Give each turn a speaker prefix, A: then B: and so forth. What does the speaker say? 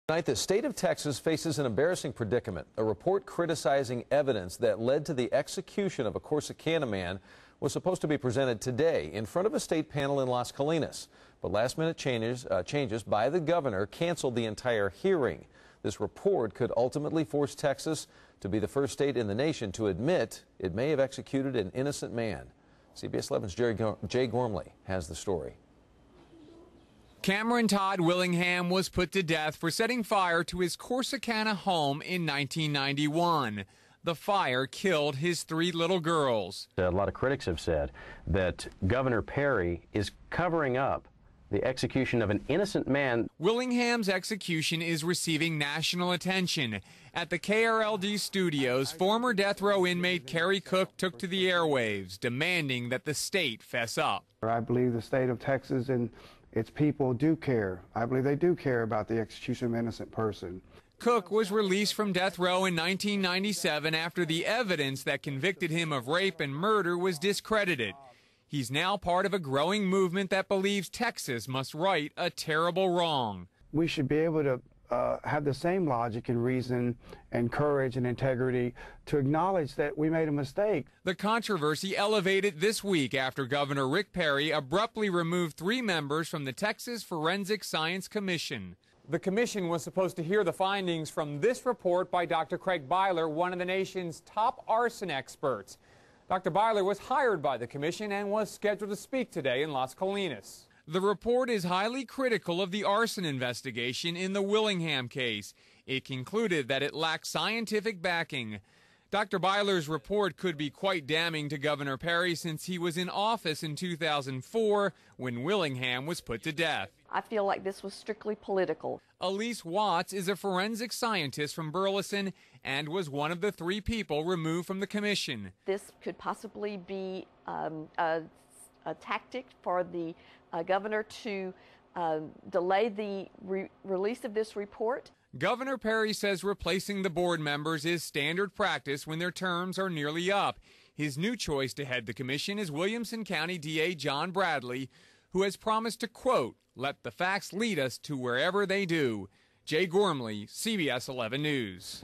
A: Tonight, the state of Texas faces an embarrassing predicament. A report criticizing evidence that led to the execution of a Corsicana man was supposed to be presented today in front of a state panel in Las Colinas. But last-minute changes by the governor canceled the entire hearing. This report could ultimately force Texas to be the first state in the nation to admit it may have executed an innocent man. CBS 11's Jay Gormley has the story.
B: Cameron Todd Willingham was put to death for setting fire to his Corsicana home in 1991. The fire killed his 3 little girls.
C: A lot of critics have said that Governor Perry is covering up the execution of an innocent man.
B: Willingham's execution is receiving national attention. At the KRLD studios, former death row inmate Kerry took to the airwaves, demanding that the state fess up.
D: I believe the state of Texas and its people do care. I believe they do care about the execution of an innocent person.
B: Cook was released from death row in 1997 after the evidence that convicted him of rape and murder was discredited. He's now part of a growing movement that believes Texas must right a terrible wrong.
D: We should be able to have the same logic and reason and courage and integrity to acknowledge that we made a mistake.
B: The controversy elevated this week after Governor Rick Perry abruptly removed 3 members from the Texas Forensic Science Commission. The commission was supposed to hear the findings from this report by Dr. Craig Byler, one of the nation's top arson experts. Dr. Byler was hired by the commission and was scheduled to speak today in Las Colinas. The report is highly critical of the arson investigation in the Willingham case. It concluded that it lacked scientific backing. Dr. Byler's report could be quite damning to Governor Perry since he was in office in 2004 when Willingham was put to death.
E: I feel like this was strictly political.
B: Aliece Watts is a forensic scientist from Burleson and was one of the 3 people removed from the commission.
E: This could possibly be a tactic for the governor to delay the release of this report.
B: Governor Perry says replacing the board members is standard practice when their terms are nearly up. His new choice to head the commission is Williamson County DA John Bradley, who has promised to, quote, let the facts lead us to wherever they do. Jay Gormley, CBS 11 News.